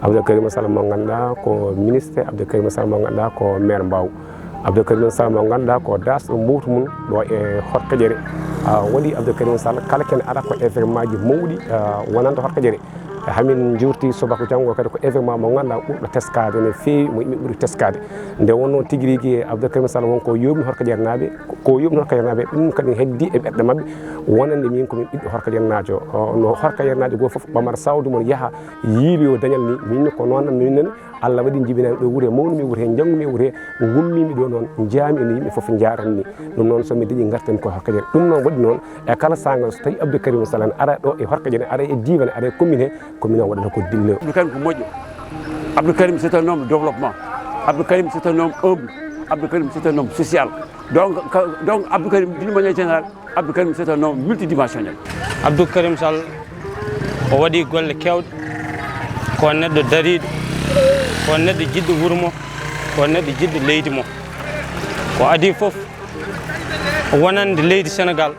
Abdou Karim Sall mo ganduɗa ko ministre, Abdou Karim Sall mo ganduɗa ko maire Mbaw, Abdou Karim Sall mo ganduɗa ko dasɗo mbowtu mum ɗo e horkadiere. Waɗi Abdou Karim Sall kala ken ara ko événement ji mawɗi wonanta horkadiere. Hamin jurti sobako janggo kadi ko événement mo ganduɗa ɓurɗo teskade no feewi, mo yimɓe ɓuuri teskade. Nde wonno tigui rigui Abdou Karim Sall wonko yobni horkadiere naɓe, ko yobni horkadiere naɓe, ɗum kadi heddi e ɓerɗe mabɓe wonande min komin ɓiɗɗo horkadiere najo. No horkadiere najo goto foof ɓamata sawdu mon yaaha yiiloyo dañal ni min ko noon minen Allah waɗi jibinani ɗo wuure mawnumi wuure he janggumi wuure he gummimi ɗo noon jaami eno yimɓe foof jaranni ɗum noon somi dañi gartami ko horkadiere. Ɗum noon waɗi noon e kala sagal so tawi Abdou Karim Sall ara ɗo e horkadiere, ara e diwan, ara e commune he commune o waɗata ko dille. Abdou Karim ko moƴƴo. Abdou Karim c'est un homme de développement. Abdou Karim c'est un homme humble. Abdou Karim c'est un homme social. Donc Abdou Karim d'une manière générale, Abdou Karim c'est un homme multidimensionnel. Abdou Karim Sall o waɗi golle kewɗe, ko neɗɗo dariɗo, ko neɗɗo jiɗɗo wuuro mo, ko neɗɗo jiɗɗo leydi mo. Ko adi fof wonande leydi Sénégal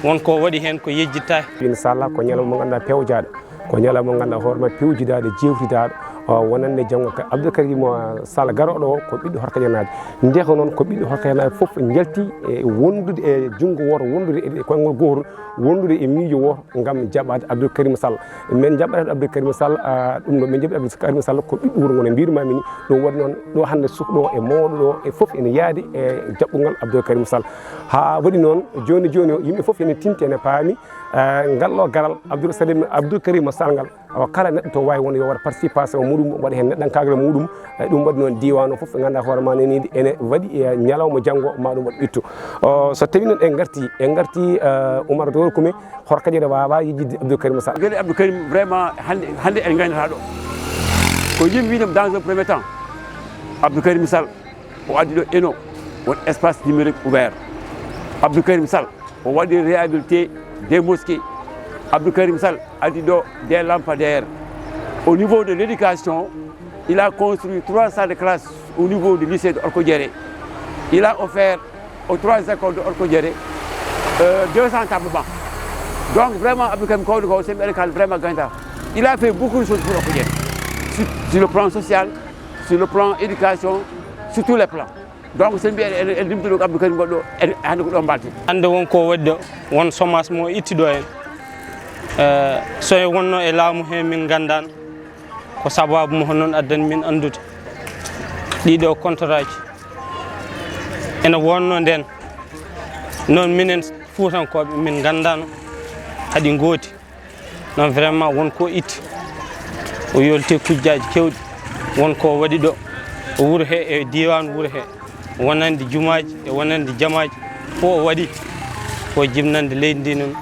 wonko waɗi hen ko yejjittaki. Inchallah ko ñalawma mo ganduɗa pewjaɗo, ko ñalawma mo ganduɗa hoore ma pewjidaɗo jewtidaɗo wonande janggo ka Abdou Karim Sall garoɗo o ko ɓiɗɗo horkadiere najo. Nde ko noon ko ɓiɗɗo horkadiere najo foof jalti e wondude e junggo woto, wondude e koyngal gotol, wondude e miijo woto gam jaɓɓade Abdou Karim Sall. Min jaɓɓata Abdou Karim Sall ɗum ɗo min jaɓɓi Abdou Karim Sall ko ɓiɗɗo wuuro ngo no mbirumami ni. Ɗum waɗi noon ɗo hande sukɗo e mawɗo ɗo e foof ene yaadi e jaɓɓugal Abdou Karim Sall. Ha waɗi noon joni joni o yimɓe foof ene tinti ene paami ngalɗo garal Abdou Karim Sall ngal kala neɗɗo to wawi won yo waɗa participation muɗum waɗa hen neɗɗankagal muɗum. Ɗum waɗi noon diwan o foof ɓe ganduɗa hoore ma nenide ene waɗi e ñalawma janggo ma ɗum waɗa ɓittu. So tawi noon en garti Oumar Doro Koumé horkadiere wawa yejjidde Abdou Karim Sall. Gueɗe Abdou Karim vraiment hande en gaynata ɗo ko yimɓe wiɗem dans un premier temps Abdou Karim Sall o addi ɗo eno won espace numérique ouvert. Abdou Karim Sall o waɗi réhabilité des mosquées. Abdou Karim Sall addi ɗo des lampadaires. Au niveau de l'éducation, il a construit 3 salles de classe au niveau du lycée de Horkadiere. Il a offert aux 3 écoles de Horkadiere 200 tables bancs. Donc vraiment, Abdou Karim c'est vraiment gagnant. Il a fait beaucoup de choses pour Horkadiere. Sur le plan social, sur le plan éducation, sur tous les plans. Donc c'est bien elle dit que Abdou Karim goɗɗo hande ko ɗo mbalti. Hande wonko waɗi ɗo won chômage mo ittiɗo en. So e wonno e laamu he min gandano ko sababu mo noon addani min andude ɗiɗo contrat ji ene wonno nden noon minen Fuutankoɓe min gandano haɗi gooti non vraiment wonko itti o yolti kujjaji kewɗi wonko waɗi ɗo o wuuro he e diwan wuuro he wonande jumaji e wonande jamaji fo o waɗi ko jibnande leydi ndi noon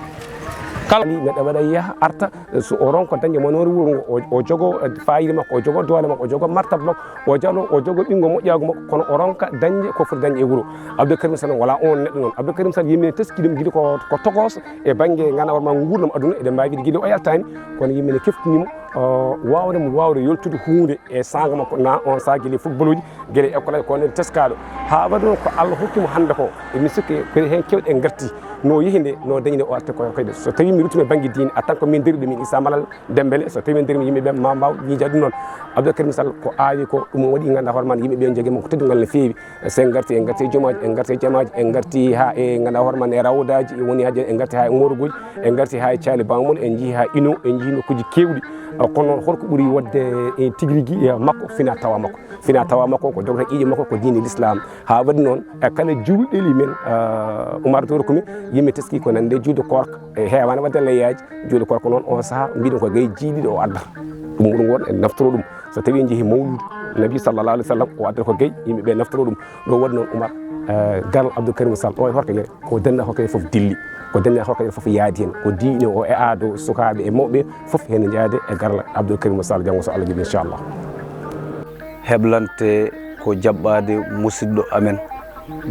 kala neɗɗo waɗa yaha arta so o ronko dañde monori wuuro ngo o jogo fayida makko, o jogo doole makko, o jogo martaba makko, o jogo ɓingo moƴƴago makko, kono o ronka dañde ko foti dañde e wuuro. Abdou Karim Sall wala on neɗɗo noon. Abdou Karim Sall yimɓe teskiɗum guiɗi ko tokos e banggue ganduɗa ma gurdam aduna eɗen mbawi wiide guiɗi o yaltani kono yimɓe keftinimo wawde yoltude hunde e sanga makko na on sa gueɗe football uji gueɗe école ko nen teskaɗo ha waɗi noon ko Allah hokkimo hande ko emi sikki hen kewɗe en garti no yihinde no dañde o arta ko kayde so tawi mi rutumi banggue diine en tant que min deriɗo min Issa Malal Dembélé so tawi min derimi yimɓeɓe ma mbaw miijade ɗum noon Abdou Karim Sall ko aawi ko ɗum waɗi ganduɗa hoore ma yimɓeɓe joguima ko teddugal no feewi sen garti en garti e jomaji en garti e jamaji en garti ha e ganduɗa hoore ma e rawdaji woni ha en garti ha e ngorogoji en garti ha e caali bamon en jii ha ino en jii nokkuji kewɗi kono noon holko ɓuuri wadde e tigui rigui makko fina tawa makko ko dogta ƴiƴe makko ko diine l'islam ha waɗi noon e kala julɗeli men Oumar Doro Koumé yimɓe teski ko nande juuɗe korka e heewani wadde layyaji juuɗe korka noon on saaha mbiɗen ko gay jiiɗiɗo o addata ɗum ɗum won en naftoro ɗum so tawi en jeehi mawlude nabi sallallah alih w sallam o addata ko gay yimɓeɓe naftoro ɗum ɗo waɗi noon Oumar garal Abdou Karim Sall o e Horkadiere ko denna Horkadiere foof dilli ko denna Horkadiere foof yaadi hen ko diine o e aado sukaɓe e mawɓe foof hen jaade e garal Abdou Karim Sall janggo so Allah jiiɗi inchallah. Heblante ko jaɓɓade musidɗo amen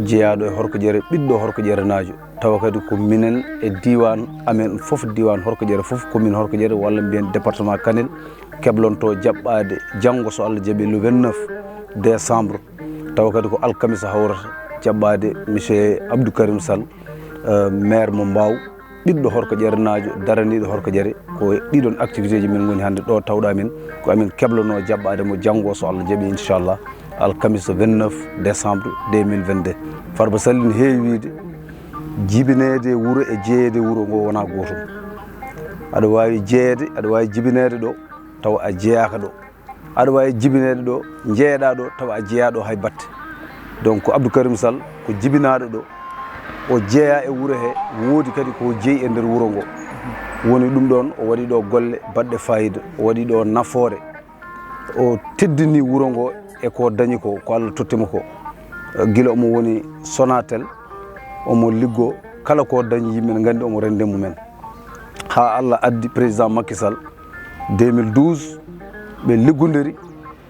jeeyaɗo e Horkadiere ɓiɗɗo Horkadiere najo tawa kadi ko minen e diwan amen foof diwan Horkadiere foof commune Horkadiere walla mbiyen département Kanel keblonto jaɓɓade janggo so Allah jaaɓi le 29 décembre tawa kadi ko alkamisa hawrata jaɓɓade monsieur Abdou Karim Sall maire mo Mbaw ɓiɗɗo horkodiérnajo daraniɗo horkodiére ko ɗiɗon activité ji min goni hannde ɗo tawɗa min ko amin keblano jaɓɓade mo janggo so Allah jaaɓi inchallah alkamis 29 décembre 2022 Farba Sall ne heewi wiide jibinede wuuro e jeeyede wuuro ngo wona gotum aɗa wawi jeeyede aɗa wawi jibinede ɗo tawa a jeeyaka ɗo aɗa wawi jibinede ɗo jeeyaɗa ɗo tawa a jeeyaɗo hay batte donc Abdou Karim Sall ko jibinaɗo ɗo o jeeya e wuuro he woodi kadi ko jeeyi e nder wuuro ngo woni ɗum ɗon o waɗi ɗo golle baɗɗe fayida o waɗi ɗo nafoore o teddini wuuro ngo e ko dañi ko Allah tottima ko gila omo woni Sonatel omo liggo kala ko dañi yimɓe ne gandi omo rende mumen ha Allah addi président Macky Sall 2012 ɓe liggodiri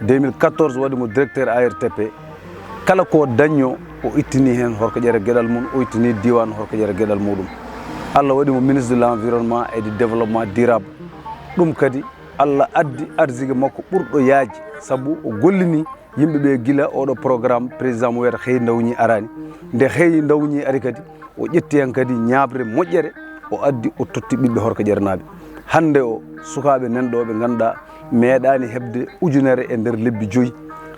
2014 waɗimo directeur ARTP kala ko dañño o ittini hen horkodiére gueɗal mum o ittini diwan horkodiére gueɗal muɗum Allah waɗimo ministre de l'environnement et du développement durable ɗum kadi Allah addi arsigue makko ɓurɗo yaaji saabu o gollini yimɓeɓe gila oɗo programme président mo wiyata Hey Dawñi arani nde Hey Dawñi ari kadi o ƴetti hen kadi ñaabre moƴƴere o addi o totti ɓiɓɓe horkodiére naɓe hande o sukaɓe nanɗoɓe ganduɗa meeɗani hebde ujunere e nder lebbi 5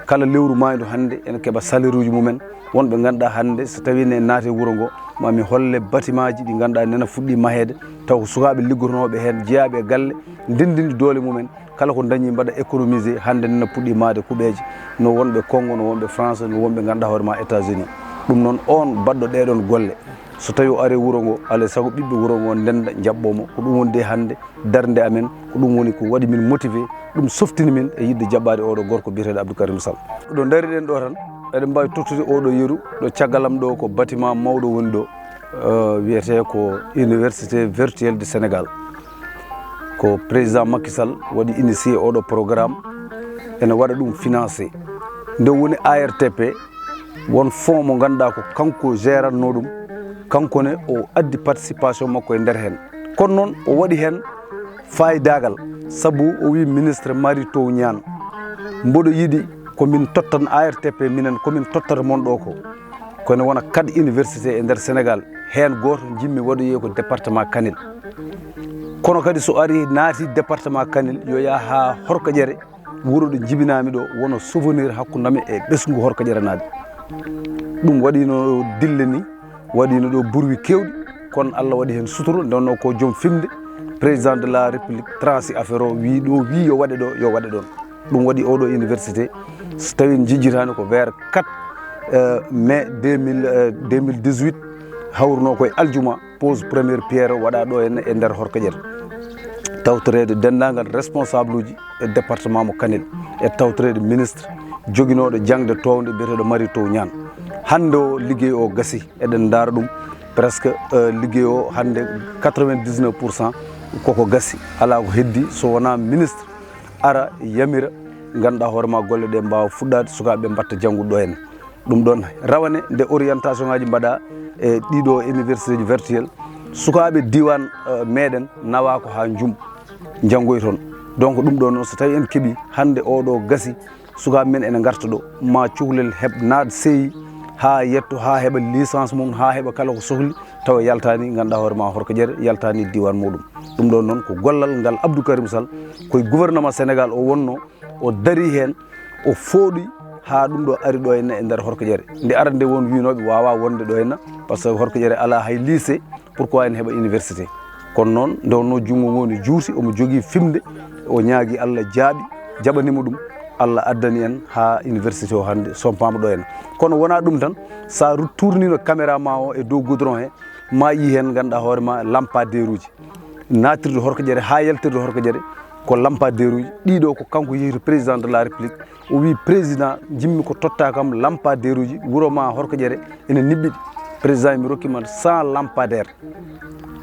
kala lewru maydu hande ene keeɓa salaire uji mumen wonɓe ganduɗa hande so tawi ne naate wuuro ngo mami holle bâtiment ji ɗi ganduɗa nena fuɗɗi mahede taw ko sukaɓe liggotonoɓe hen jeeyaɓe e galle ndendindi doole mumen kala ko dañi mbaɗa économisé hande nena puɗɗi maade kuɓeji no wonɓe Congo no wonɓe France no wonɓe ganduɗa hoorema États-Unis ɗum noon on baɗɗo ɗeɗon golle so tawi o ari wuuro ngo alay saago ɓiɓɓe wuuro ngo ndenda jaɓɓomo ko ɗum woni de hande darde amen ko ɗum woni ko waɗi min motivé ɗum softini min e yidde jaɓɓade oɗo gorko biyeteɗo Abdou Karim Sall ɗo daariɗen ɗo tan eɗen mbawi tottude oɗo yeru ɗo caggalam ɗo ko bâtiment mawɗo woni ɗo wiyete ko université virtuelle du Sénégal ko président Macky Sall waɗi initié oɗo programme ene waɗa ɗum financé nde woni ARTP won fond mo ganduɗa ko kanko géranno ɗum kankone o addi participation makko e nder hen kono noon o waɗi hen fayidagal saabu o wi ministre Mary Teuw Niane mboɗo yiɗi komin tottan ARTP minen komin tottata mon ɗo ko kono wona 4 université e nder Sénégal hen goto jimmi waɗoye ko département Kanel kono kadi so ari naati département Kanel yo yaa ha horkodiére wuuro ɗo jibinami ɗo wono souvenir hakkudami e ɓesgu horkodiére naɓe ɗum waɗino dille ni waɗino ɗo burwi kewɗi kono Allah waɗi hen suturu ndonno ko joom fimde président de la république transi affaire o wi ɗo wi yo waɗe ɗo yo waɗe ɗon ɗum waɗi oɗo université so tawi jijjitani ko vers 4 mai 2018 hawruno koye aljuma pose première pierre waɗa ɗo henne e nder horkodiére tawtorede dendagal responsable uji e département mo Kanel e tawtorede ministre joguinoɗo jangde towde biyeteɗo Mary Teuw Niane hande o liggey o gasi eɗen daara ɗum presque liggey o hande 99% koko gasi ala ko heddi so wona ministre ara yamira ganduɗa hoorema golle ɗe mbawa fuɗɗade sukaɓe mbatta janggude ɗo henne ɗum ɗon rawane nde orientation ngaji mbaɗa e ɗiɗo université ji virtuelle sukaɓe diwan meɗen nawa ko ha jum janggoy toon donc ɗum ɗo noon so tawi en keeɓi hande oɗo gasi sukaɓe men ene garta ɗo ma cuhlel heɓ naat seyi ha yetto ha heɓa licence mum ha heɓa kala ko sohli tawa yaltani ganduɗa hoorema horkodiére yaltani diwan muɗum ɗum ɗon noon ko gollal ngal Abdou Karim Sall koye gouvernement Sénégal o wonno o dari hen o fooɗi ha ɗum ɗo ari ɗo henna e nder horkodiére nde arande nde won winoɓe wawa wonde ɗo henna par ce que horkodiére ala hay lycée pourquoi en heɓa université kono noon nde wonno junggo ngoni juuti omo jogui fimde o ñaagui Allah jaaɓi jaɓanimo ɗum Allah addani en ha université o hande sompama ɗo henna kono wona ɗum tan sa tournino caméra ma o e dow goudron he ma yi hen ganduɗa hoorema lampadaire uji natirde horkodiére ha yaltirde horkodiére ko lampadaire uji ɗiɗo ko kanko yehi président de la république o wi président jimmi ko totta kam lampadaire uji wuuro ma horkodiére ene niɓɓiɗi président mi rokkima 100 lampadaire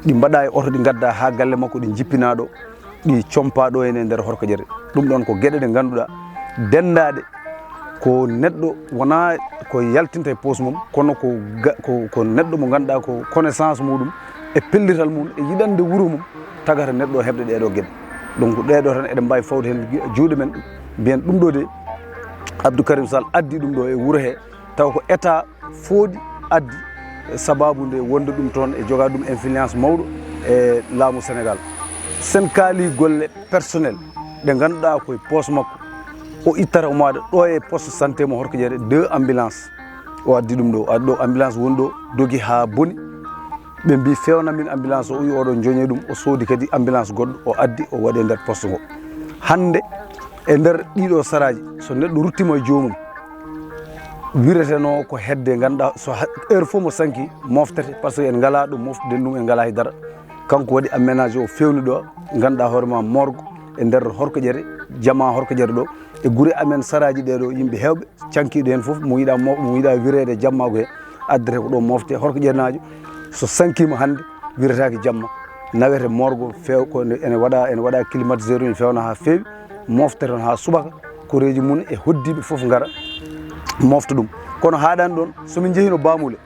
ɗi mbaɗa e oto ɗi gadda ha galle makko ɗi jippina ɗo ɗi compa ɗo ene nder horkodiére ɗum ɗon ko gueɗe ɗe ganduɗa dendade ko neɗɗo wona ko yaltinta e poos mum kono ko neɗɗo mo ganduɗa ko connaissance muɗum e pellital mum e yiɗande wuuro mum tagata neɗɗo heɓde ɗeɗo gueɗe donc ɗeɗo tan eɗen mbawi fawde hen juuɗe men mbiyen ɗum ɗo de Abdou Karim Sall addi ɗum ɗo e wuuro he taw ko état fooɗi addi sababu nde wonde ɗum toon e joga ɗum influence mawɗo e laamu Sénégal sen kaali golle personnel ɗe ngannduɗaa koye poos makko o ittata umaade ɗo e poste santé mo Horkodiére 2 ambulance o addi ɗum ɗo addi ɗo ambulance woni ɗo dogi haa boni ɓe mbi fewna min ambulance o wi oɗon joñe ɗum o soodi kadi ambulance goɗɗo o addi o waɗi e nder poste ngo hannde e nder ɗiɗo saraji so neɗɗo ruttima e joomum wireteno ko hedde ngannduɗaa so heure fof mo sanki moftete par ce que en ngala ɗo moftude ɗum en ngala haydara kanko waɗi aménagé o fewni ɗo ngannduɗaa hoorema morgue e nder Horkodiére jama Horkodiére ɗo e gure amen saraji ɗeɗo yimɓe hewɓe cankiɗo hen fof mo yiɗa wirede jamma ko he addete ko ɗo mofte Horkodiére najo so sankima hannde wiretake jamma nawete morgue few ko ene waɗa climatiseur uji fewna ha feewi mofte toon ha subaka koreji mum e hoddiɓe foof gara mofta ɗum kono haɗani ɗon somin jeehino Bamule